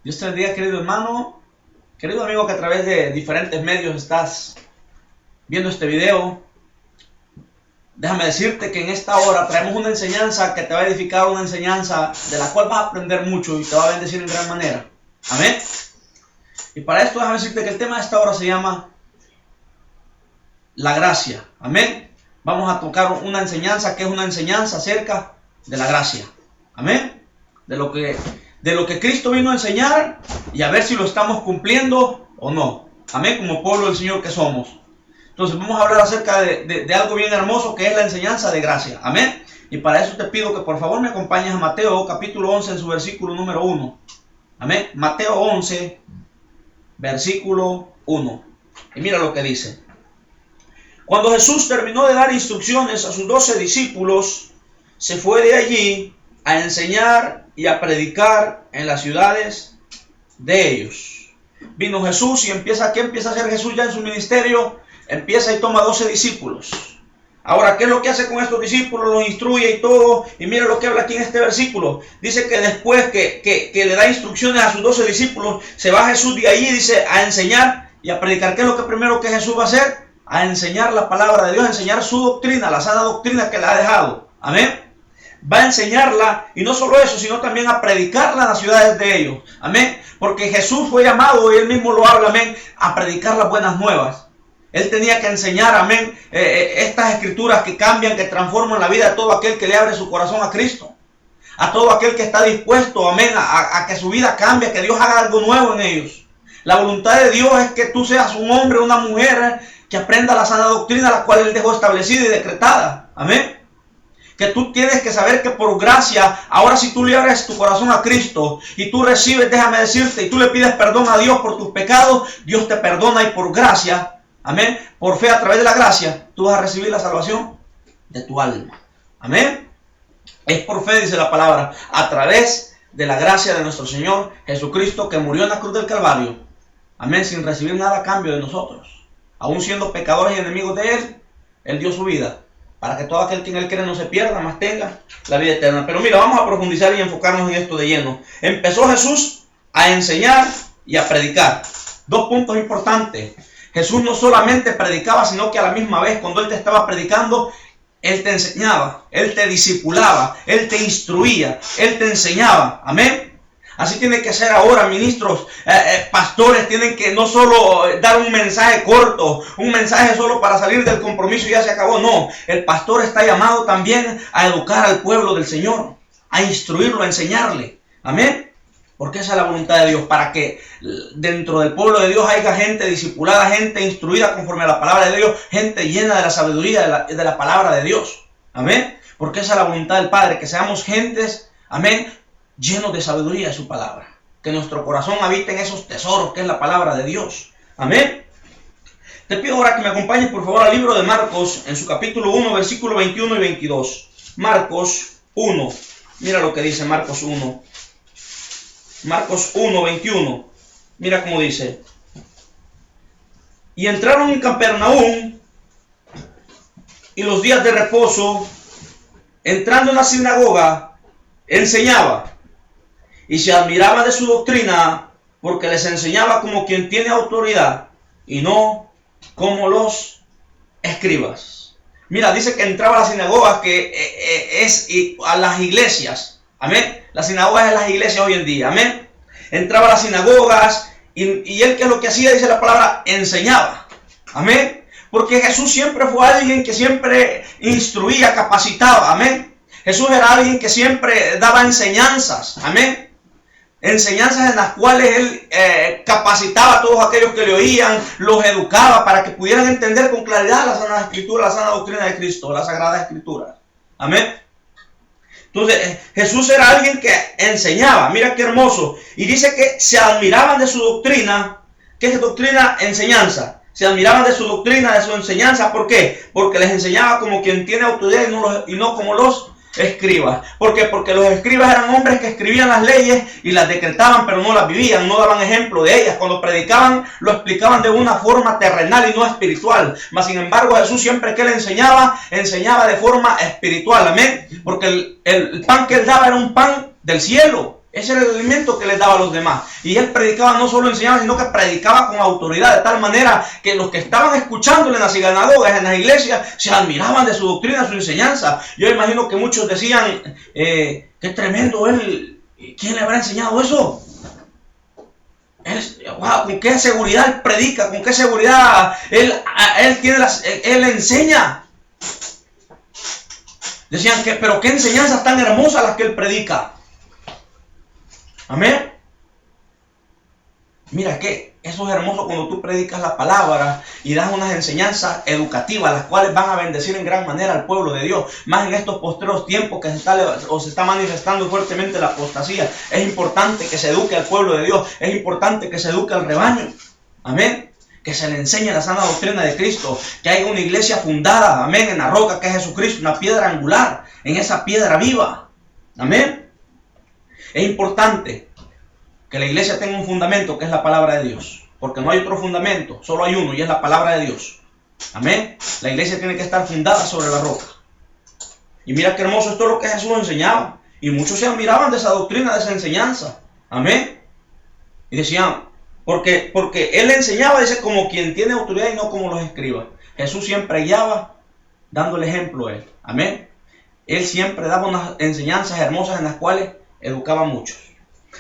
Dios te bendiga, querido hermano, querido amigo que a través de diferentes medios estás viendo este video. Déjame decirte que en esta hora traemos una enseñanza que te va a edificar, una enseñanza de la cual vas a aprender mucho y te va a bendecir en gran manera. Amén. Y para esto déjame decirte que el tema de esta hora se llama la gracia. Amén. Vamos a tocar una enseñanza que es una enseñanza acerca de la gracia. Amén. De lo que Cristo vino a enseñar y a ver si lo estamos cumpliendo o no. Amén, como pueblo del Señor que somos. Entonces vamos a hablar acerca de algo bien hermoso que es la enseñanza de gracia. Amén. Y para eso te pido que por favor me acompañes a Mateo capítulo 11 en su versículo número 1. Amén. Mateo 11, versículo 1. Y mira lo que dice. Cuando Jesús terminó de dar instrucciones a sus 12 discípulos, se fue de allí a enseñar y a predicar en las ciudades de ellos. Vino Jesús y ¿qué empieza a hacer Jesús ya en su ministerio? Empieza y toma 12 discípulos. Ahora, ¿qué es lo que hace con estos discípulos? Los instruye y todo. Y mira lo que habla aquí en este versículo. Dice que después que le da instrucciones a sus 12 discípulos, se va Jesús de allí, dice, a enseñar y a predicar. ¿Qué es lo que primero que Jesús va a hacer? A enseñar la palabra de Dios, a enseñar su doctrina, la sana doctrina que le ha dejado. Amén. Va a enseñarla, y no solo eso, sino también a predicarla en las ciudades de ellos. Amén. Porque Jesús fue llamado, y él mismo lo habla, amén, a predicar las buenas nuevas. Él tenía que enseñar, amén, estas escrituras que cambian, que transforman la vida de todo aquel que le abre su corazón a Cristo. A todo aquel que está dispuesto, amén, a que su vida cambie, que Dios haga algo nuevo en ellos. La voluntad de Dios es que tú seas un hombre o una mujer que aprenda la sana doctrina, la cual Él dejó establecida y decretada. Amén. Que tú tienes que saber que por gracia, ahora si tú le abres tu corazón a Cristo y tú recibes, déjame decirte, y tú le pides perdón a Dios por tus pecados, Dios te perdona y por gracia, amén, por fe a través de la gracia, tú vas a recibir la salvación de tu alma. Amén. Es por fe, dice la palabra, a través de la gracia de nuestro Señor Jesucristo, que murió en la cruz del Calvario. Amén, sin recibir nada a cambio de nosotros. Aún siendo pecadores y enemigos de Él, Él dio su vida para que todo aquel que en Él cree no se pierda, mas tenga la vida eterna. Pero mira, vamos a profundizar y enfocarnos en esto de lleno. Empezó Jesús a enseñar y a predicar. Dos puntos importantes. Jesús no solamente predicaba, sino que a la misma vez, cuando Él te estaba predicando, Él te enseñaba, Él te discipulaba, Él te instruía, Él te enseñaba. Amén. Así tiene que ser ahora, ministros, pastores, tienen que no solo dar un mensaje corto, un mensaje solo para salir del compromiso y ya se acabó. No, el pastor está llamado también a educar al pueblo del Señor, a instruirlo, a enseñarle. Amén. Porque esa es la voluntad de Dios, para que dentro del pueblo de Dios haya gente discipulada, gente instruida conforme a la palabra de Dios, gente llena de la sabiduría de la palabra de Dios. Amén. Porque esa es la voluntad del Padre, que seamos gentes, amén, llenos de sabiduría de su palabra. Que nuestro corazón habite en esos tesoros que es la palabra de Dios. Amén. Te pido ahora que me acompañes por favor al libro de Marcos, en su capítulo 1, versículo 21 y 22. Marcos 1. Mira lo que dice Marcos 1. Marcos 1, 21. Mira cómo dice. Y entraron en Capernaum, y los días de reposo, entrando en la sinagoga, enseñaba. Y se admiraba de su doctrina, porque les enseñaba como quien tiene autoridad, y no como los escribas. Mira, dice que entraba a la sinagoga, que es a las iglesias. Amén. La sinagoga es las iglesias hoy en día. Amén. Entraba a las sinagogas y él, ¿qué es lo que hacía? Dice la palabra, enseñaba. Amén. Porque Jesús siempre fue alguien que siempre instruía, capacitaba. Amén. Jesús era alguien que siempre daba enseñanzas. Amén. Enseñanzas en las cuales Él capacitaba a todos aquellos que le oían, los educaba para que pudieran entender con claridad la sana escritura, la sana doctrina de Cristo, la sagrada escritura. Amén. Entonces, Jesús era alguien que enseñaba. Mira qué hermoso. Y dice que se admiraban de su doctrina. ¿Qué es doctrina? Enseñanza. Se admiraban de su doctrina, de su enseñanza. ¿Por qué? Porque les enseñaba como quien tiene autoridad y no como los escribas. ¿Por qué? Porque los escribas eran hombres que escribían las leyes y las decretaban, pero no las vivían, no daban ejemplo de ellas. Cuando predicaban, lo explicaban de una forma terrenal y no espiritual. Mas sin embargo, Jesús siempre que Él enseñaba de forma espiritual. Amén. Porque el pan que Él daba era un pan del cielo. Ese era el alimento que les daba a los demás. Y él predicaba, no solo enseñaba, sino que predicaba con autoridad, de tal manera que los que estaban escuchándole en las sinagogas, en las iglesias, se admiraban de su doctrina, de su enseñanza. Yo imagino que muchos decían, qué tremendo él, ¿quién le habrá enseñado eso? Wow, con qué seguridad él predica, con qué seguridad él enseña. Decían pero qué enseñanzas tan hermosas las que él predica. Amén. Mira que eso es hermoso cuando tú predicas la palabra y das unas enseñanzas educativas, las cuales van a bendecir en gran manera al pueblo de Dios. Más en estos postreros tiempos que se está manifestando fuertemente la apostasía. Es importante que se eduque al pueblo de Dios. Es importante que se eduque al rebaño. Amén. Que se le enseñe la sana doctrina de Cristo. Que haya una iglesia fundada, amén, en la roca que es Jesucristo. Una piedra angular, en esa piedra viva. Amén. Es importante que la iglesia tenga un fundamento que es la palabra de Dios. Porque no hay otro fundamento, solo hay uno y es la palabra de Dios. Amén. La iglesia tiene que estar fundada sobre la roca. Y mira qué hermoso esto es lo que Jesús enseñaba. Y muchos se admiraban de esa doctrina, de esa enseñanza. Amén. Y decían, porque él enseñaba, dice, como quien tiene autoridad y no como los escribas. Jesús siempre guiaba dando el ejemplo a él. Amén. Él siempre daba unas enseñanzas hermosas en las cuales educaba a muchos.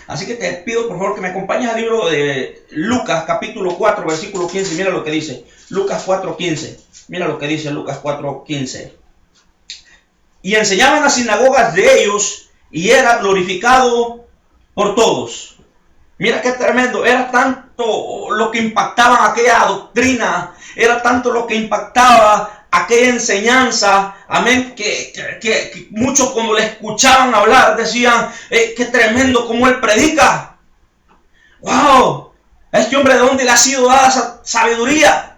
Así que te pido por favor que me acompañes al libro de Lucas capítulo 4 versículo 15. Mira lo que dice Lucas 4:15. Mira lo que dice Lucas 4:15. Y enseñaba en las sinagogas de ellos y era glorificado por todos. Mira qué tremendo. Era tanto lo que impactaba aquella doctrina. Era tanto lo que impactaba aquella enseñanza, amén, que muchos cuando le escuchaban hablar decían, qué tremendo como él predica. Wow, a este hombre, ¿de dónde le ha sido dada esa sabiduría?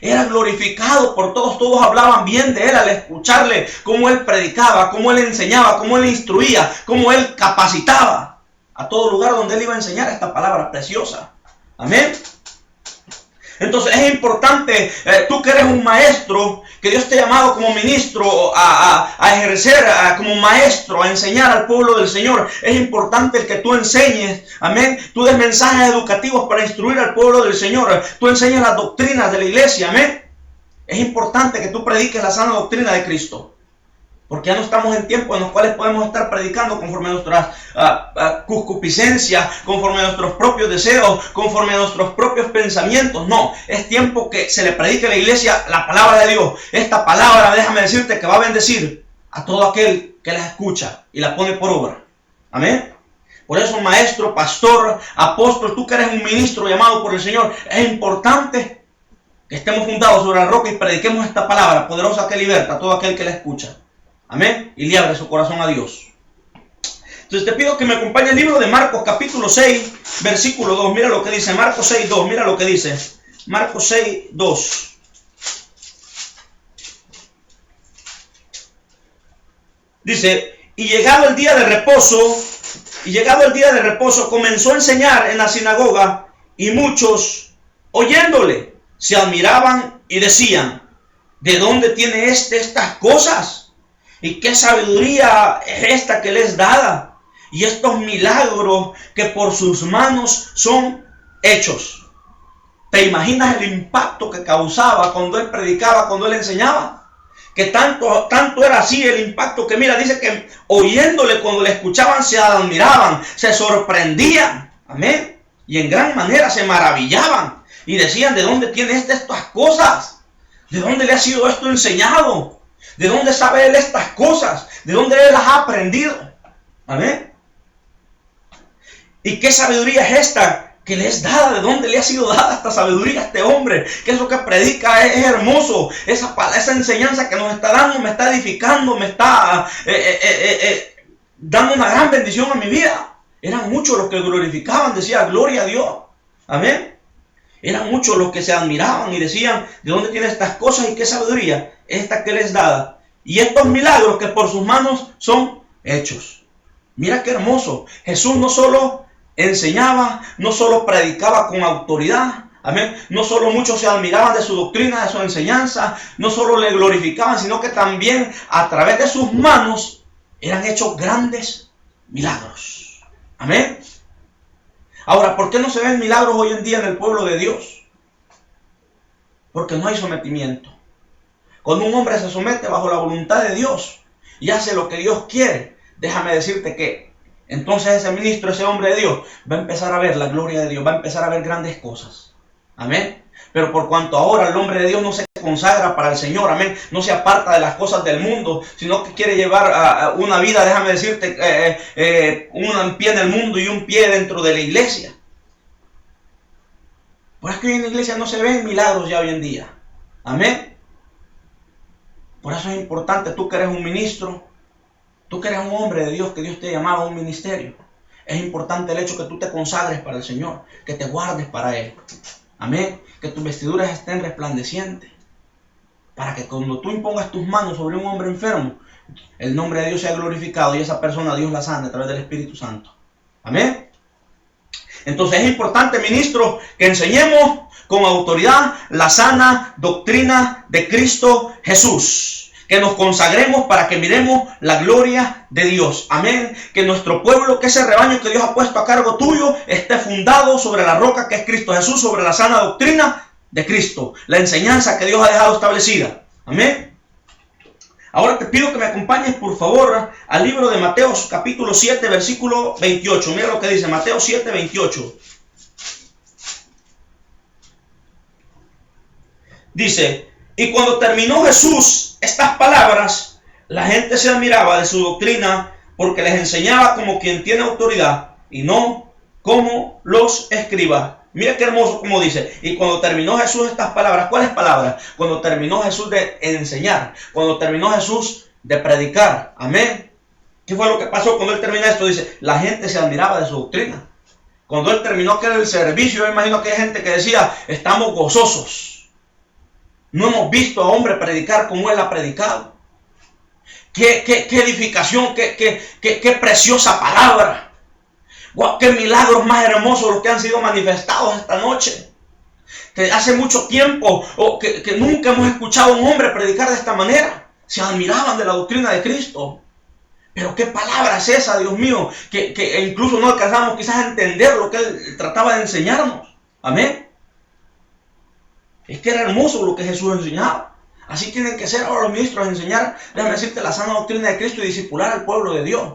Era glorificado por todos, todos hablaban bien de él al escucharle, cómo él predicaba, cómo él enseñaba, cómo él instruía, cómo él capacitaba a todo lugar donde él iba a enseñar esta palabra preciosa. Amén. Entonces es importante, tú que eres un maestro, que Dios te ha llamado como ministro a ejercer como maestro, a enseñar al pueblo del Señor. Es importante el que tú enseñes, amén. Tú des mensajes educativos para instruir al pueblo del Señor. Tú enseñas las doctrinas de la iglesia, amén. Es importante que tú prediques la sana doctrina de Cristo. Porque ya no estamos en tiempos en los cuales podemos estar predicando conforme a nuestras concupiscencias, conforme a nuestros propios deseos, conforme a nuestros propios pensamientos. No, es tiempo que se le predique a la iglesia la palabra de Dios. Esta palabra, déjame decirte, que va a bendecir a todo aquel que la escucha y la pone por obra. Amén. Por eso, maestro, pastor, apóstol, tú que eres un ministro llamado por el Señor, es importante que estemos fundados sobre la roca y prediquemos esta palabra poderosa que liberta a todo aquel que la escucha. Amén. Y le abre su corazón a Dios. Entonces te pido que me acompañe el libro de Marcos capítulo 6, versículo 2. Mira lo que dice. Marcos 6, 2. Mira lo que dice. Marcos 6, 2. Dice, y llegado el día de reposo, comenzó a enseñar en la sinagoga y muchos, oyéndole, se admiraban y decían, ¿de dónde tiene estas cosas? ¿Y qué sabiduría es esta que le es dada? Y estos milagros que por sus manos son hechos. ¿Te imaginas el impacto que causaba cuando él predicaba, cuando él enseñaba? Que tanto era así el impacto que, mira, dice que oyéndole, cuando le escuchaban, se admiraban, se sorprendían. Amén. Y en gran manera se maravillaban. Y decían, ¿de dónde tiene estas cosas? ¿De dónde le ha sido esto enseñado? ¿De dónde sabe él estas cosas? ¿De dónde él las ha aprendido? Amén. ¿Y qué sabiduría es esta que le es dada? ¿De dónde le ha sido dada esta sabiduría a este hombre? Que eso que predica es hermoso. Esa enseñanza que nos está dando me está edificando, me está dando una gran bendición a mi vida. Eran muchos los que glorificaban, decían gloria a Dios. Amén. Eran muchos los que se admiraban y decían, ¿de dónde tiene estas cosas y qué sabiduría esta que les dada? Y estos milagros que por sus manos son hechos. Mira qué hermoso. Jesús no solo enseñaba, no solo predicaba con autoridad, amén. No solo muchos se admiraban de su doctrina, de su enseñanza, no solo le glorificaban, sino que también a través de sus manos eran hechos grandes milagros. Amén. Ahora, ¿por qué no se ven milagros hoy en día en el pueblo de Dios? Porque no hay sometimiento. Cuando un hombre se somete bajo la voluntad de Dios y hace lo que Dios quiere, déjame decirte que entonces ese ministro, ese hombre de Dios, va a empezar a ver la gloria de Dios, va a empezar a ver grandes cosas. Amén. Pero por cuanto ahora el hombre de Dios no se consagra para el Señor, amén, no se aparta de las cosas del mundo, sino que quiere llevar una vida, déjame decirte, un pie en el mundo y un pie dentro de la iglesia. Por eso que hoy en la iglesia no se ven milagros ya hoy en día. Amén. Por eso es importante, tú que eres un ministro, tú que eres un hombre de Dios, que Dios te ha llamado a un ministerio. Es importante el hecho que tú te consagres para el Señor, que te guardes para Él. Amén. Que tus vestiduras estén resplandecientes. Para que cuando tú impongas tus manos sobre un hombre enfermo, el nombre de Dios sea glorificado y esa persona Dios la sane a través del Espíritu Santo. Amén. Entonces es importante, ministro, que enseñemos con autoridad la sana doctrina de Cristo Jesús. Que nos consagremos para que miremos la gloria de Dios. Amén. Que nuestro pueblo, que ese rebaño que Dios ha puesto a cargo tuyo, esté fundado sobre la roca que es Cristo Jesús, sobre la sana doctrina de Cristo. La enseñanza que Dios ha dejado establecida. Amén. Ahora te pido que me acompañes, por favor, al libro de Mateo, capítulo 7, versículo 28. Mira lo que dice Mateo 7, 28. Dice: y cuando terminó Jesús estas palabras, la gente se admiraba de su doctrina, porque les enseñaba como quien tiene autoridad y no como los escribas. Mira qué hermoso como dice. Y cuando terminó Jesús estas palabras, ¿cuáles palabras? Cuando terminó Jesús de enseñar, cuando terminó Jesús de predicar. Amén. ¿Qué fue lo que pasó cuando él terminó esto? Dice, la gente se admiraba de su doctrina. Cuando él terminó que era el servicio, yo imagino que hay gente que decía, estamos gozosos. No hemos visto a hombre predicar como él ha predicado. Qué edificación, qué preciosa palabra. Wow, qué milagros más hermosos los que han sido manifestados esta noche. Que hace mucho tiempo, que nunca hemos escuchado a un hombre predicar de esta manera. Se admiraban de la doctrina de Cristo. Pero qué palabra es esa, Dios mío, que incluso no alcanzamos quizás a entender lo que él trataba de enseñarnos. Amén. Es que era hermoso lo que Jesús enseñaba. Así tienen que ser ahora los ministros, enseñar, déjame decirte, la sana doctrina de Cristo y discipular al pueblo de Dios.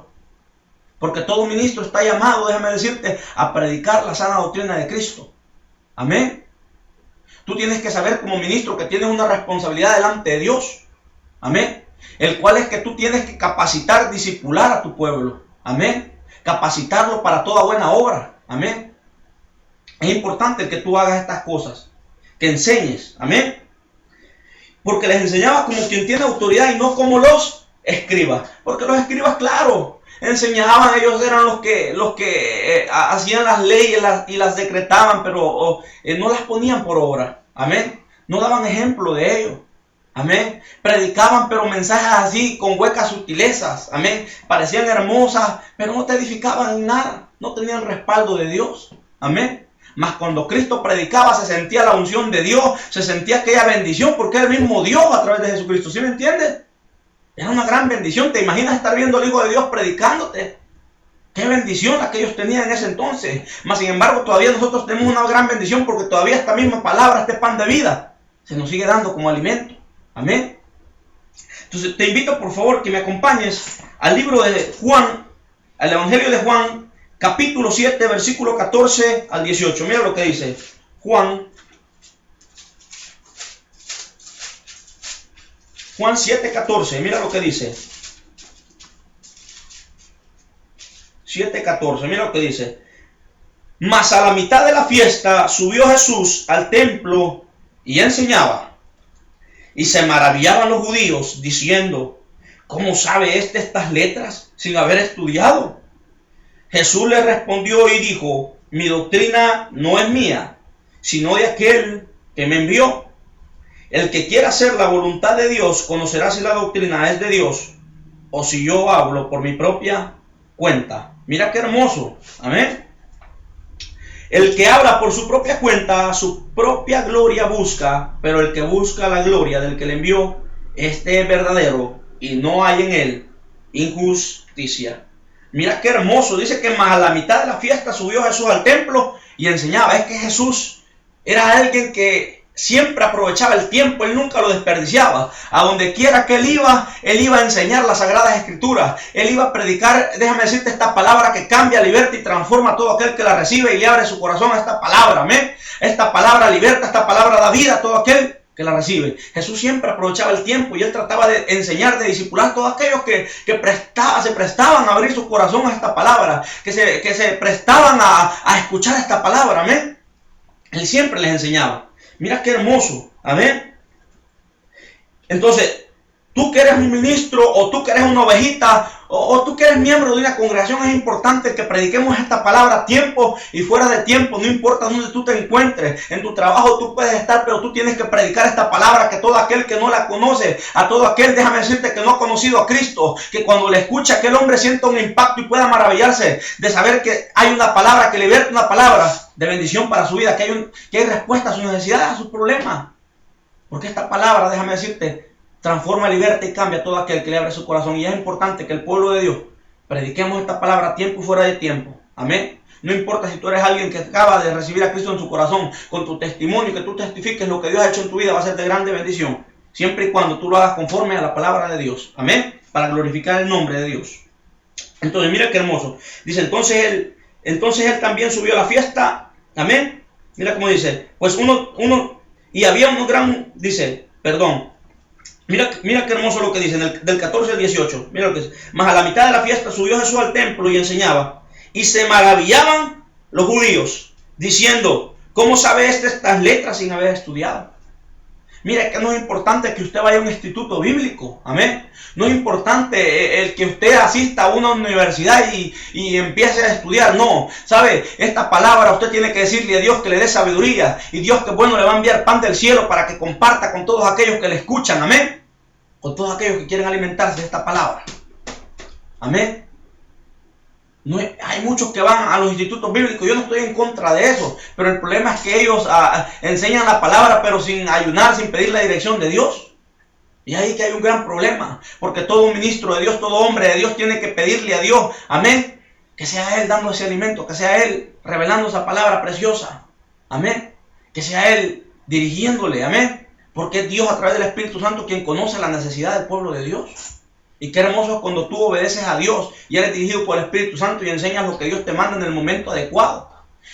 Porque todo ministro está llamado, déjame decirte, a predicar la sana doctrina de Cristo. Amén. Tú tienes que saber como ministro que tienes una responsabilidad delante de Dios. Amén. El cual es que tú tienes que capacitar, discipular a tu pueblo. Amén. Capacitarlo para toda buena obra. Amén. Es importante que tú hagas estas cosas. Que enseñes. Amén. Porque les enseñaba como quien tiene autoridad y no como los escribas. Porque los escribas, claro, enseñaban, ellos eran los que hacían las leyes y las decretaban, pero no las ponían por obra. Amén. No daban ejemplo de ello. Amén. Predicaban, pero mensajes así con huecas sutilezas. Amén. Parecían hermosas, pero no te edificaban en nada. No tenían respaldo de Dios. Amén. Mas cuando Cristo predicaba se sentía la unción de Dios, se sentía aquella bendición porque era el mismo Dios a través de Jesucristo. ¿Sí me entiendes? Era una gran bendición. ¿Te imaginas estar viendo al Hijo de Dios predicándote? Qué bendición la que ellos tenían en ese entonces. Mas sin embargo todavía nosotros tenemos una gran bendición porque todavía esta misma palabra, este pan de vida, se nos sigue dando como alimento. Amén. Entonces te invito por favor que me acompañes al libro de Juan, al Evangelio de Juan, capítulo 7, versículo 14 al 18. Mira lo que dice Juan 7, 14. Mira lo que dice. 7, 14. Mira lo que dice. Mas a la mitad de la fiesta subió Jesús al templo y enseñaba. Y se maravillaban los judíos diciendo, ¿cómo sabe estas letras sin haber estudiado? Jesús le respondió y dijo, mi doctrina no es mía, sino de aquel que me envió. El que quiera hacer la voluntad de Dios conocerá si la doctrina es de Dios o si yo hablo por mi propia cuenta. Mira qué hermoso. Amén. El que habla por su propia cuenta, su propia gloria busca, pero el que busca la gloria del que le envió, este es verdadero y no hay en él injusticia. Mira qué hermoso. Dice que más a la mitad de la fiesta subió Jesús al templo y enseñaba. Es que Jesús era alguien que siempre aprovechaba el tiempo, él nunca lo desperdiciaba. A donde quiera que él iba a enseñar las sagradas escrituras. Él iba a predicar, déjame decirte, esta palabra que cambia, liberta y transforma a todo aquel que la recibe y le abre su corazón a esta palabra. Amén. Esta palabra liberta, esta palabra da vida a todo aquel que la recibe. Jesús siempre aprovechaba el tiempo y él trataba de enseñar, de discipular a todos aquellos que se prestaban a abrir su corazón a esta palabra, que se prestaban a escuchar esta palabra. Amén. Él siempre les enseñaba. Mira qué hermoso. Amén. Entonces, tú que eres un ministro, o tú que eres una ovejita, o tú que eres miembro de una congregación, es importante que prediquemos esta palabra a tiempo y fuera de tiempo. No importa dónde tú te encuentres, en tu trabajo tú puedes estar, pero tú tienes que predicar esta palabra, que todo aquel que no la conoce, a todo aquel, déjame decirte, que no ha conocido a Cristo, que cuando le escucha aquel hombre sienta un impacto y pueda maravillarse de saber que hay una palabra que liberta, una palabra de bendición para su vida, que hay respuesta a sus necesidades, a sus problemas. Porque esta palabra, déjame decirte, transforma, liberta y cambia a todo aquel que le abre su corazón. Y es importante que el pueblo de Dios prediquemos esta palabra a tiempo y fuera de tiempo. Amén. No importa si tú eres alguien que acaba de recibir a Cristo en su corazón, con tu testimonio, que tú testifiques lo que Dios ha hecho en tu vida, va a ser de grande bendición. Siempre y cuando tú lo hagas conforme a la palabra de Dios. Amén. Para glorificar el nombre de Dios. Entonces, mira qué hermoso. Dice, entonces él también subió a la fiesta. Amén. Mira cómo dice. Pues y había uno gran, dice, perdón. Mira qué hermoso lo que dice, del 14 al 18. Mira lo que dice. Más a la mitad de la fiesta subió Jesús al templo y enseñaba. Y se maravillaban los judíos, diciendo, ¿cómo sabe estas letras sin haber estudiado? Mira que no es importante que usted vaya a un instituto bíblico. Amén. No es importante el que usted asista a una universidad y empiece a estudiar. No. ¿Sabe? Esta palabra usted tiene que decirle a Dios que le dé sabiduría. Y Dios, que bueno, le va a enviar pan del cielo para que comparta con todos aquellos que le escuchan. Amén. Con todos aquellos que quieren alimentarse de esta palabra. Amén. No hay muchos que van a los institutos bíblicos. Yo no estoy en contra de eso. Pero el problema es que ellos enseñan la palabra, pero sin ayunar, sin pedir la dirección de Dios. Y ahí que hay un gran problema. Porque todo ministro de Dios, todo hombre de Dios tiene que pedirle a Dios. Amén. Que sea Él dando ese alimento. Que sea Él revelando esa palabra preciosa. Amén. Que sea Él dirigiéndole. Amén. Porque es Dios a través del Espíritu Santo quien conoce la necesidad del pueblo de Dios. Y qué hermoso es cuando tú obedeces a Dios y eres dirigido por el Espíritu Santo y enseñas lo que Dios te manda en el momento adecuado.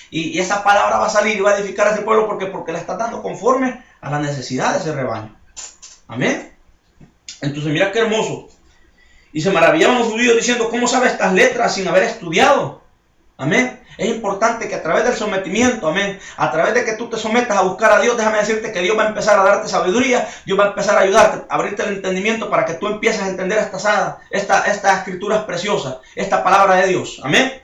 Y esa palabra va a salir y va a edificar a ese pueblo porque la estás dando conforme a la necesidad de ese rebaño. Amén. Entonces mira qué hermoso. Y se maravillaban los judíos diciendo, ¿cómo sabe estas letras sin haber estudiado? Amén. Es importante que a través del sometimiento, amén, a través de que tú te sometas a buscar a Dios, déjame decirte que Dios va a empezar a darte sabiduría, Dios va a empezar a ayudarte, a abrirte el entendimiento para que tú empieces a entender estas escrituras preciosas, esta palabra de Dios. Amén.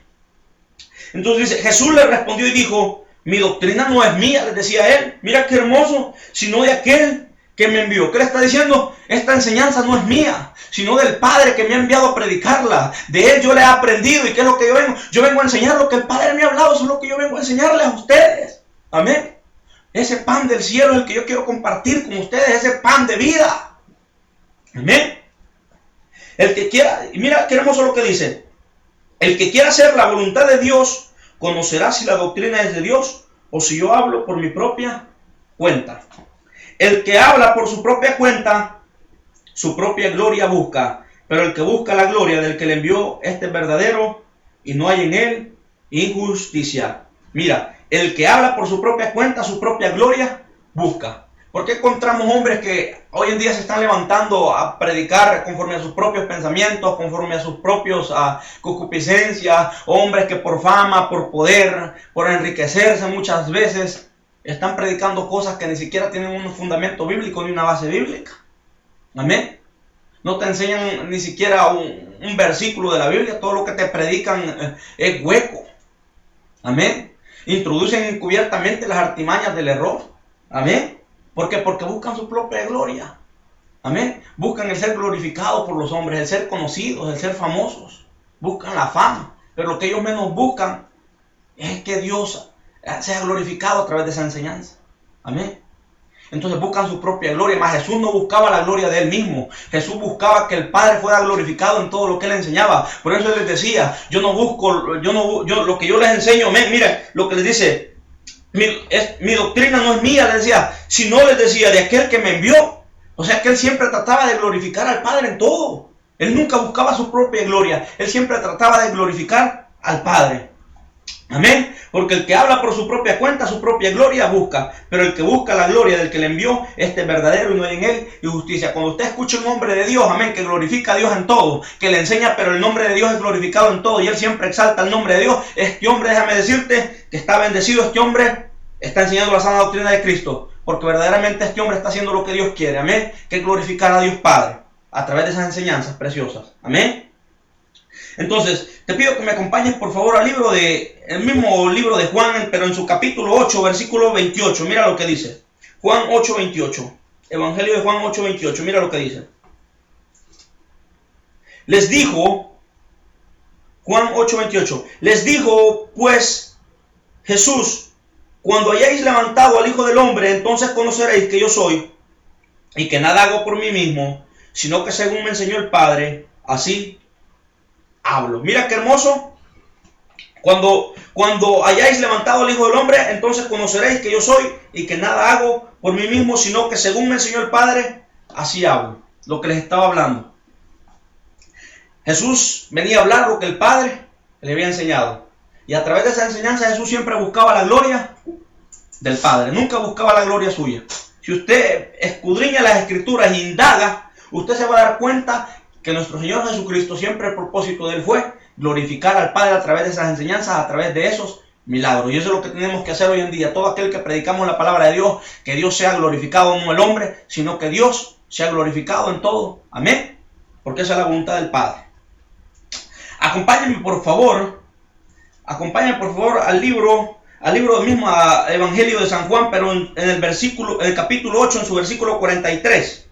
Entonces dice, Jesús le respondió y dijo, mi doctrina no es mía, les decía él, mira qué hermoso, sino de aquel que me envió. ¿Qué le está diciendo? Esta enseñanza no es mía, sino del Padre que me ha enviado a predicarla. De Él yo le he aprendido. ¿Y qué es lo que yo vengo? Yo vengo a enseñar lo que el Padre me ha hablado. Eso es lo que yo vengo a enseñarles a ustedes. Amén. Ese pan del cielo es el que yo quiero compartir con ustedes. Ese pan de vida. Amén. El que quiera, y mira qué hermoso lo que dice. El que quiera hacer la voluntad de Dios, conocerá si la doctrina es de Dios o si yo hablo por mi propia cuenta. El que habla por su propia cuenta, su propia gloria busca. Pero el que busca la gloria del que le envió, este es verdadero y no hay en él injusticia. Mira, el que habla por su propia cuenta, su propia gloria busca. ¿Por qué encontramos hombres que hoy en día se están levantando a predicar conforme a sus propios pensamientos, conforme a sus propios concupiscencias? Hombres que por fama, por poder, por enriquecerse muchas veces, están predicando cosas que ni siquiera tienen un fundamento bíblico ni una base bíblica. Amén. No te enseñan ni siquiera un versículo de la Biblia. Todo lo que te predican es hueco. Amén. Introducen encubiertamente las artimañas del error. Amén. ¿Por qué? Porque buscan su propia gloria. Amén. Buscan el ser glorificado por los hombres, el ser conocidos, el ser famosos. Buscan la fama. Pero lo que ellos menos buscan es que Dios sea glorificado a través de esa enseñanza. Amén. Entonces buscan su propia gloria, mas Jesús no buscaba la gloria de él mismo. Jesús buscaba que el Padre fuera glorificado en todo lo que él enseñaba. Por eso él les decía, lo que yo les enseño, mira lo que les dice, mi doctrina no es mía, les decía, sino les decía de aquel que me envió. O sea que él siempre trataba de glorificar al Padre en todo. Él nunca buscaba su propia gloria, él siempre trataba de glorificar al Padre. Amén. Porque el que habla por su propia cuenta, su propia gloria busca. Pero el que busca la gloria del que le envió, este es verdadero y no hay en él injusticia. Cuando usted escucha un hombre de Dios, amén, que glorifica a Dios en todo, que le enseña, pero el nombre de Dios es glorificado en todo, y él siempre exalta el nombre de Dios, este hombre, déjame decirte, que está bendecido. Este hombre está enseñando la sana doctrina de Cristo. Porque verdaderamente este hombre está haciendo lo que Dios quiere. Amén. Que es glorificar a Dios Padre a través de esas enseñanzas preciosas. Amén. Entonces, te pido que me acompañes por favor al el mismo libro de Juan, pero en su capítulo 8, versículo 28. Mira lo que dice. Juan 8, 28. Evangelio de Juan 8, 28. Mira lo que dice. Les dijo, Juan 8, 28. Les dijo pues Jesús, cuando hayáis levantado al Hijo del Hombre, entonces conoceréis que yo soy, y que nada hago por mí mismo, sino que según me enseñó el Padre, así hablo. Mira qué hermoso. Cuando hayáis levantado al Hijo del Hombre, entonces conoceréis que yo soy y que nada hago por mí mismo, sino que según me enseñó el Padre, así hablo. Lo que les estaba hablando. Jesús venía a hablar lo que el Padre le había enseñado. Y a través de esa enseñanza Jesús siempre buscaba la gloria del Padre. Nunca buscaba la gloria suya. Si usted escudriña las Escrituras e indaga, usted se va a dar cuenta que nuestro Señor Jesucristo, siempre el propósito de él fue glorificar al Padre a través de esas enseñanzas, a través de esos milagros. Y eso es lo que tenemos que hacer hoy en día. Todo aquel que predicamos la palabra de Dios, que Dios sea glorificado, no el hombre, sino que Dios sea glorificado en todo. Amén. Porque esa es la voluntad del Padre. Acompáñenme por favor al libro del mismo Evangelio de San Juan, pero en el capítulo 8, en su versículo 43.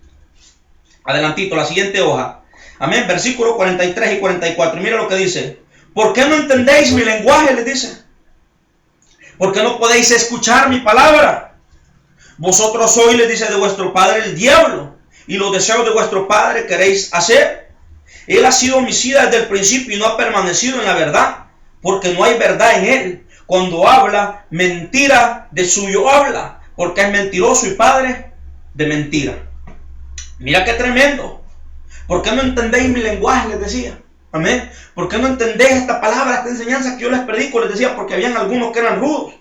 Adelantito, la siguiente hoja. Amén, versículo 43 y 44. Mira lo que dice. ¿Por qué no entendéis mi lenguaje? Les dice. ¿Por qué no podéis escuchar mi palabra? Vosotros sois, les dice, de vuestro padre el diablo, y los deseos de vuestro padre queréis hacer. Él ha sido homicida desde el principio y no ha permanecido en la verdad, porque no hay verdad en él. Cuando habla, mentira de suyo habla, porque es mentiroso y padre de mentira. Mira qué tremendo. ¿Por qué no entendéis mi lenguaje? Les decía. Amén. ¿Por qué no entendéis esta palabra, esta enseñanza que yo les predico? Les decía, porque habían algunos que eran rudos.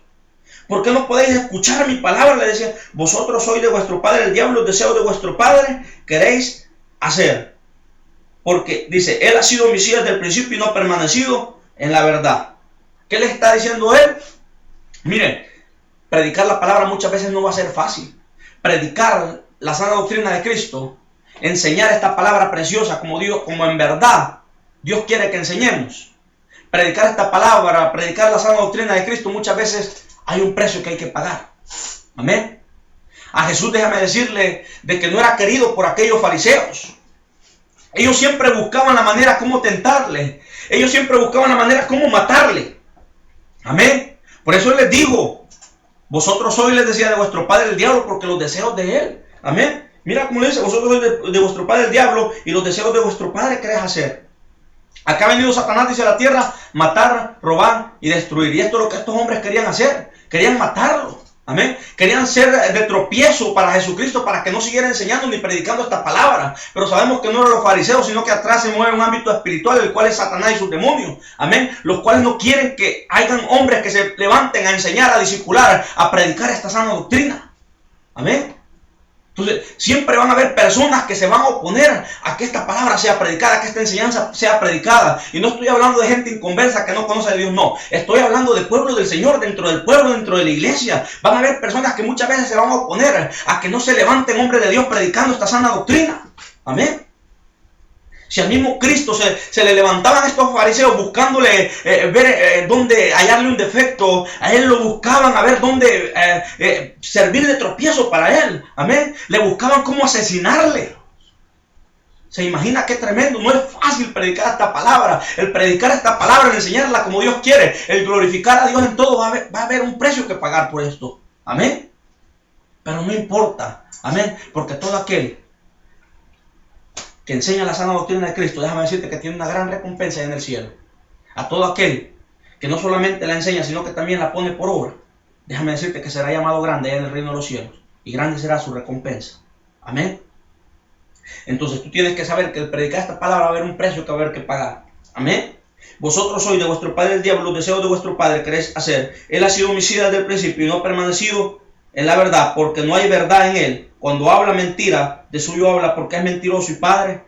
¿Por qué no podéis escuchar mi palabra? Les decía, vosotros sois de vuestro padre el diablo, los deseos de vuestro padre queréis hacer. Porque dice, él ha sido homicida desde el principio y no ha permanecido en la verdad. ¿Qué le está diciendo él? Miren, predicar la palabra muchas veces no va a ser fácil. Predicar la sana doctrina de Cristo, enseñar esta palabra preciosa como en verdad Dios quiere que enseñemos. Predicar esta palabra, predicar la sana doctrina de Cristo, muchas veces hay un precio que hay que pagar. Amén. A Jesús, déjame decirle, de que no era querido por aquellos fariseos. Ellos siempre buscaban la manera como tentarle. Ellos siempre buscaban la manera como matarle. Amén. Por eso él les dijo, vosotros sois, les decía, de vuestro padre el diablo, porque los deseos de él. Amén. Mira cómo dice, vosotros sois de vuestro padre el diablo, y los deseos de vuestro padre queréis hacer. Acá ha venido Satanás, dice, a la tierra, matar, robar y destruir. Y esto es lo que estos hombres querían hacer. Querían matarlo. Amén. Querían ser de tropiezo para Jesucristo, para que no siguiera enseñando ni predicando esta palabra. Pero sabemos que no eran los fariseos, sino que atrás se mueve un ámbito espiritual, el cual es Satanás y sus demonios. Amén. Los cuales no quieren que hayan hombres que se levanten a enseñar, a discipular, a predicar esta sana doctrina. Amén. Entonces, siempre van a haber personas que se van a oponer a que esta palabra sea predicada, que esta enseñanza sea predicada. Y no estoy hablando de gente inconversa que no conoce a Dios, no. Estoy hablando del pueblo del Señor, dentro del pueblo, dentro de la iglesia. Van a haber personas que muchas veces se van a oponer a que no se levanten hombres de Dios predicando esta sana doctrina. Amén. Si al mismo Cristo se le levantaban estos fariseos buscándole ver dónde hallarle un defecto, a él lo buscaban a ver dónde servir de tropiezo para él. Amén. Le buscaban cómo asesinarle. Se imagina qué tremendo. No es fácil predicar esta palabra. El predicar esta palabra, el enseñarla como Dios quiere, el glorificar a Dios en todo, va a haber un precio que pagar por esto. Amén. Pero no importa, amén, porque todo aquel que enseña la sana doctrina de Cristo, déjame decirte que tiene una gran recompensa en el cielo. A todo aquel que no solamente la enseña, sino que también la pone por obra, déjame decirte que será llamado grande en el reino de los cielos, y grande será su recompensa. Amén. Entonces tú tienes que saber que al predicar esta palabra va a haber un precio que va a haber que pagar. Amén. Vosotros sois de vuestro padre el diablo, los deseos de vuestro padre queréis hacer. Él ha sido homicida desde el principio y no ha permanecido en la verdad, porque no hay verdad en él. Cuando habla mentira, de suyo habla porque es mentiroso y padre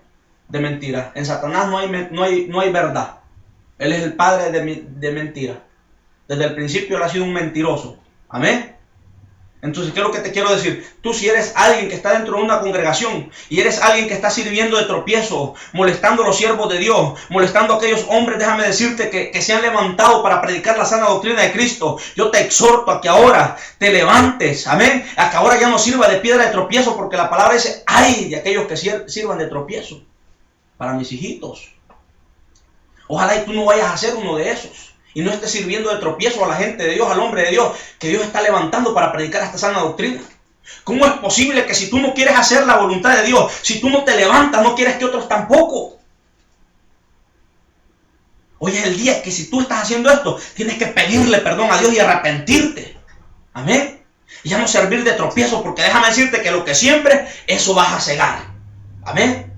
de mentira. En Satanás no hay verdad. Él es el padre de mentira. Desde el principio él ha sido un mentiroso. Amén. Entonces, ¿qué es lo que te quiero decir? Tú, si eres alguien que está dentro de una congregación y eres alguien que está sirviendo de tropiezo, molestando a los siervos de Dios, molestando a aquellos hombres, déjame decirte que se han levantado para predicar la sana doctrina de Cristo, yo te exhorto a que ahora te levantes, amén, a que ahora ya no sirva de piedra de tropiezo, porque la palabra dice, ay de aquellos que sirvan de tropiezo para mis hijitos. Ojalá y tú no vayas a ser uno de esos. Y no estés sirviendo de tropiezo a la gente de Dios, al hombre de Dios, que Dios está levantando para predicar esta sana doctrina. ¿Cómo es posible que si tú no quieres hacer la voluntad de Dios, si tú no te levantas, no quieres que otros tampoco? Hoy es el día que si tú estás haciendo esto, tienes que pedirle perdón a Dios y arrepentirte. Amén. Y ya no servir de tropiezo, porque déjame decirte que lo que siembres, eso vas a cegar. Amén.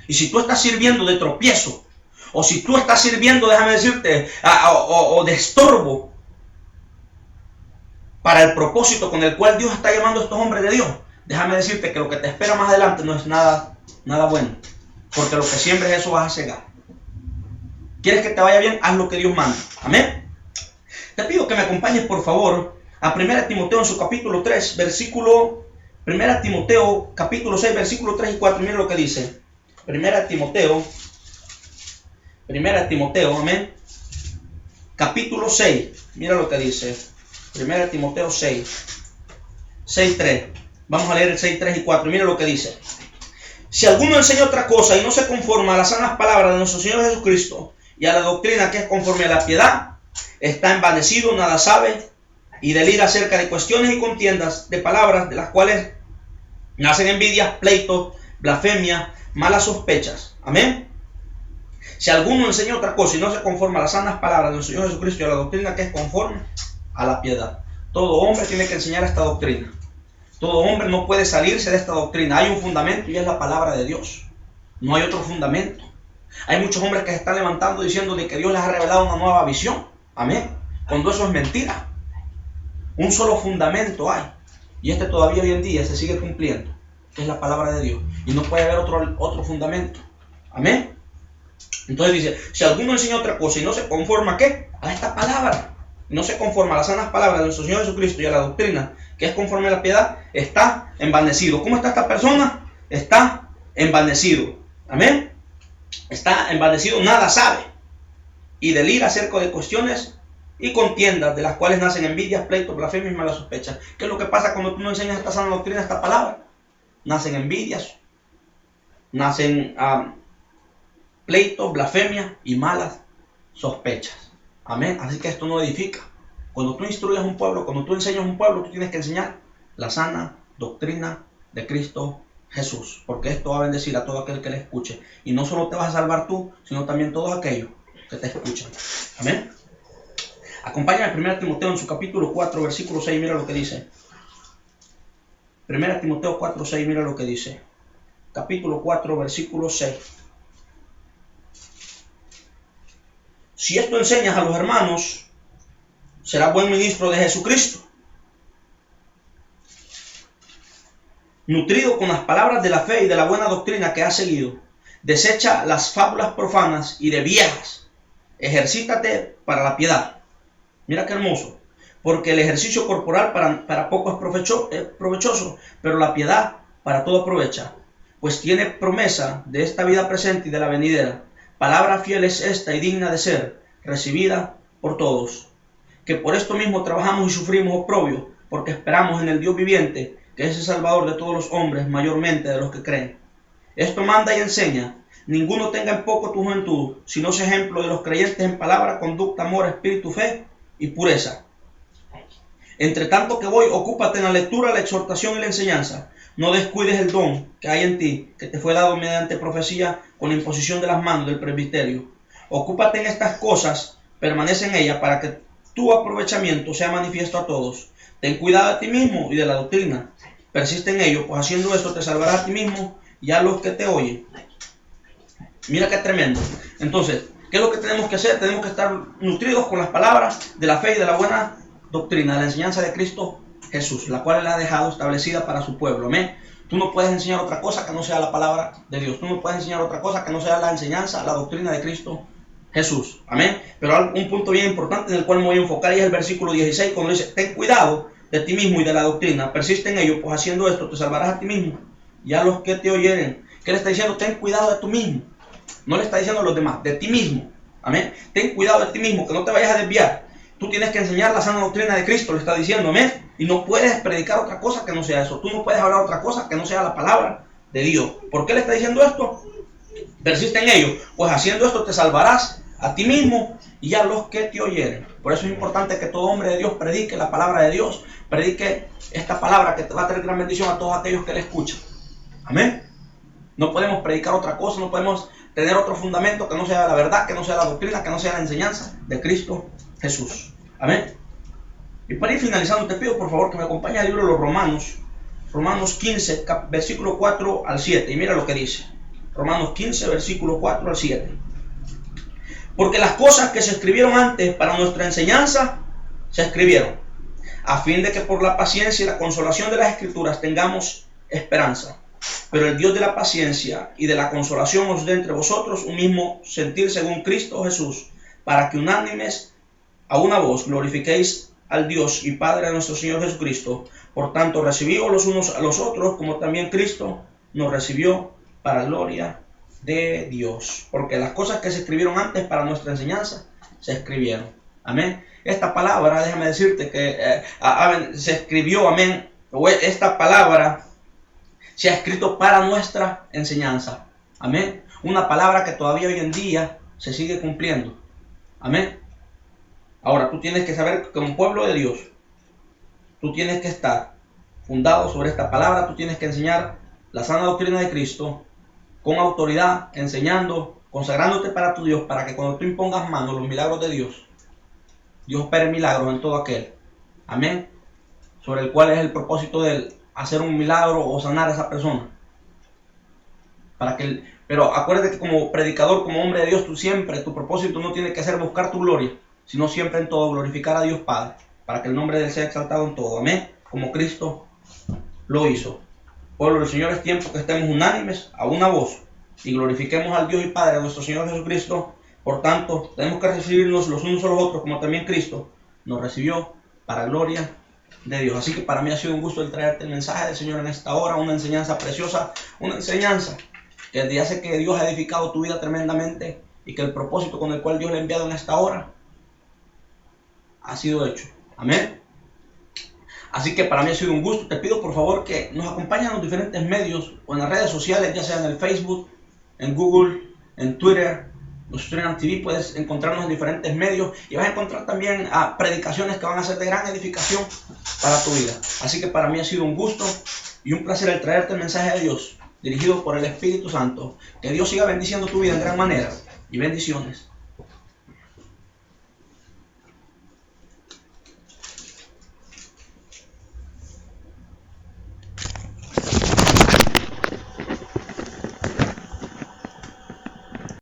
Y si tú estás sirviendo de tropiezo, o si tú estás sirviendo, déjame decirte, o de estorbo para el propósito con el cual Dios está llamando a estos hombres de Dios, déjame decirte que lo que te espera más adelante no es nada bueno. Porque lo que siembres, eso vas a cegar. ¿Quieres que te vaya bien? Haz lo que Dios manda. Amén. Te pido que me acompañes, por favor, a 1 Timoteo en su capítulo 3, versículo... 1 Timoteo, capítulo 6, versículo 3 y 4. Mira lo que dice. 1 Timoteo, amén. Capítulo 6, mira lo que dice. 1 Timoteo 6, 6:3. Vamos a leer el 6, 3 y 4. Mira lo que dice. Si alguno enseña otra cosa y no se conforma a las sanas palabras de nuestro Señor Jesucristo y a la doctrina que es conforme a la piedad, está envanecido, nada sabe, y delira acerca de cuestiones y contiendas de palabras de las cuales nacen envidias, pleitos, blasfemias, malas sospechas. Amén. Si alguno enseña otra cosa y no se conforma a las sanas palabras de nuestro Señor Jesucristo y a la doctrina que es conforme a la piedad. Todo hombre tiene que enseñar esta doctrina. Todo hombre no puede salirse de esta doctrina. Hay un fundamento y es la palabra de Dios. No hay otro fundamento. Hay muchos hombres que se están levantando diciendo de que Dios les ha revelado una nueva visión. Amén. Cuando eso es mentira. Un solo fundamento hay. Y este todavía hoy en día se sigue cumpliendo. Que es la palabra de Dios. Y no puede haber otro fundamento. Amén. Entonces dice, si alguno enseña otra cosa y no se conforma, ¿qué? A esta palabra. No se conforma a las sanas palabras de nuestro Señor Jesucristo y a la doctrina que es conforme a la piedad, está envanecido. ¿Cómo está esta persona? Está envanecido. Amén. Está envanecido, nada sabe. Y delira acerca de cuestiones y contiendas de las cuales nacen envidias, pleitos, blasfemias y malas sospechas. ¿Qué es lo que pasa cuando tú no enseñas esta sana doctrina, esta palabra? Nacen envidias, nacen pleitos, blasfemias y malas sospechas. Amén. Así que esto no edifica. Cuando tú instruyes a un pueblo, cuando tú enseñas a un pueblo, tú tienes que enseñar la sana doctrina de Cristo Jesús. Porque esto va a bendecir a todo aquel que le escuche. Y no solo te vas a salvar tú, sino también todos aquellos que te escuchan. Amén. Acompáñame a 1 Timoteo en su capítulo 4, versículo 6. Mira lo que dice. 1 Timoteo 4, 6. Mira lo que dice. Capítulo 4, versículo 6. Si esto enseñas a los hermanos, serás buen ministro de Jesucristo, nutrido con las palabras de la fe y de la buena doctrina que has seguido. Desecha las fábulas profanas y de viejas. Ejercítate para la piedad. Mira qué hermoso. Porque el ejercicio corporal para poco es provechoso, pero la piedad para todo aprovecha, pues tiene promesa de esta vida presente y de la venidera. Palabra fiel es esta y digna de ser recibida por todos, que por esto mismo trabajamos y sufrimos oprobio, porque esperamos en el Dios viviente, que es el Salvador de todos los hombres, mayormente de los que creen. Esto manda y enseña: ninguno tenga en poco tu juventud, sino sea ejemplo de los creyentes en palabra, conducta, amor, espíritu, fe y pureza. Entre tanto que voy, ocúpate en la lectura, la exhortación y la enseñanza. No descuides el don que hay en ti, que te fue dado mediante profecía con la imposición de las manos del presbiterio. Ocúpate en estas cosas, permanece en ellas para que tu aprovechamiento sea manifiesto a todos. Ten cuidado de ti mismo y de la doctrina. Persiste en ello, pues haciendo esto te salvarás a ti mismo y a los que te oyen. Mira qué tremendo. Entonces, ¿qué es lo que tenemos que hacer? Tenemos que estar nutridos con las palabras de la fe y de la buena doctrina, de la enseñanza de Cristo Jesús, la cual Él ha dejado establecida para su pueblo. Amén. Tú no puedes enseñar otra cosa que no sea la palabra de Dios. Tú no puedes enseñar otra cosa que no sea la enseñanza, la doctrina de Cristo Jesús. Amén. Pero un punto bien importante en el cual me voy a enfocar y es el versículo 16, cuando dice: ten cuidado de ti mismo y de la doctrina, persiste en ello, pues haciendo esto te salvarás a ti mismo y a los que te oyeren. ¿Qué le está diciendo? Ten cuidado de tú mismo. No le está diciendo a los demás, de ti mismo. Amén. Ten cuidado de ti mismo, que no te vayas a desviar. Tú tienes que enseñar la sana doctrina de Cristo, le está diciendo, amén. Y no puedes predicar otra cosa que no sea eso. Tú no puedes hablar otra cosa que no sea la palabra de Dios. ¿Por qué le está diciendo esto? Persiste en ello, pues haciendo esto te salvarás a ti mismo y a los que te oyeren. Por eso es importante que todo hombre de Dios predique la palabra de Dios, predique esta palabra que te va a traer gran bendición a todos aquellos que le escuchan. Amén. No podemos predicar otra cosa, no podemos tener otro fundamento que no sea la verdad, que no sea la doctrina, que no sea la enseñanza de Cristo Jesús. Amén. Y para ir finalizando, te pido por favor que me acompañes al libro de los Romanos, Romanos 15, versículo 4 al 7. Y mira lo que dice. Romanos 15, versículo 4 al 7. Porque las cosas que se escribieron antes para nuestra enseñanza, se escribieron, a fin de que por la paciencia y la consolación de las Escrituras tengamos esperanza. Pero el Dios de la paciencia y de la consolación os dé entre vosotros un mismo sentir según Cristo Jesús, para que unánimes a una voz glorifiquéis al Dios y Padre de nuestro Señor Jesucristo. Por tanto, recibíos los unos a los otros, como también Cristo nos recibió, para la gloria de Dios. Porque las cosas que se escribieron antes para nuestra enseñanza, se escribieron. Amén. Esta palabra, déjame decirte que se escribió, amén. Esta palabra se ha escrito para nuestra enseñanza. Amén. Una palabra que todavía hoy en día se sigue cumpliendo. Amén. Ahora, tú tienes que saber que como pueblo de Dios, tú tienes que estar fundado sobre esta palabra, tú tienes que enseñar la sana doctrina de Cristo con autoridad, enseñando, consagrándote para tu Dios, para que cuando tú impongas manos los milagros de Dios, Dios opere milagros en todo aquel. Amén. Sobre el cual es el propósito de él, hacer un milagro o sanar a esa persona. Pero acuérdate que como predicador, como hombre de Dios, tú siempre, tu propósito no tiene que ser buscar tu gloria, sino siempre en todo glorificar a Dios Padre, para que el nombre de él sea exaltado en todo. Amén. Como Cristo lo hizo. Pueblo del Señor, es tiempo que estemos unánimes a una voz y glorifiquemos al Dios y Padre, a nuestro Señor Jesucristo. Por tanto, tenemos que recibirnos los unos a los otros, como también Cristo nos recibió, para gloria de Dios. Así que para mí ha sido un gusto el traerte el mensaje del Señor en esta hora, una enseñanza preciosa, una enseñanza que desde hace que Dios ha edificado tu vida tremendamente y que el propósito con el cual Dios le ha enviado en esta hora ha sido hecho. Amén. Así que para mí ha sido un gusto. Te pido por favor que nos acompañes en los diferentes medios o en las redes sociales, ya sea en el Facebook, en Google, en Twitter, Stream TV. Puedes encontrarnos en diferentes medios y vas a encontrar también predicaciones que van a ser de gran edificación para tu vida. Así que para mí ha sido un gusto y un placer el traerte el mensaje de Dios dirigido por el Espíritu Santo. Que Dios siga bendiciendo tu vida en gran manera y bendiciones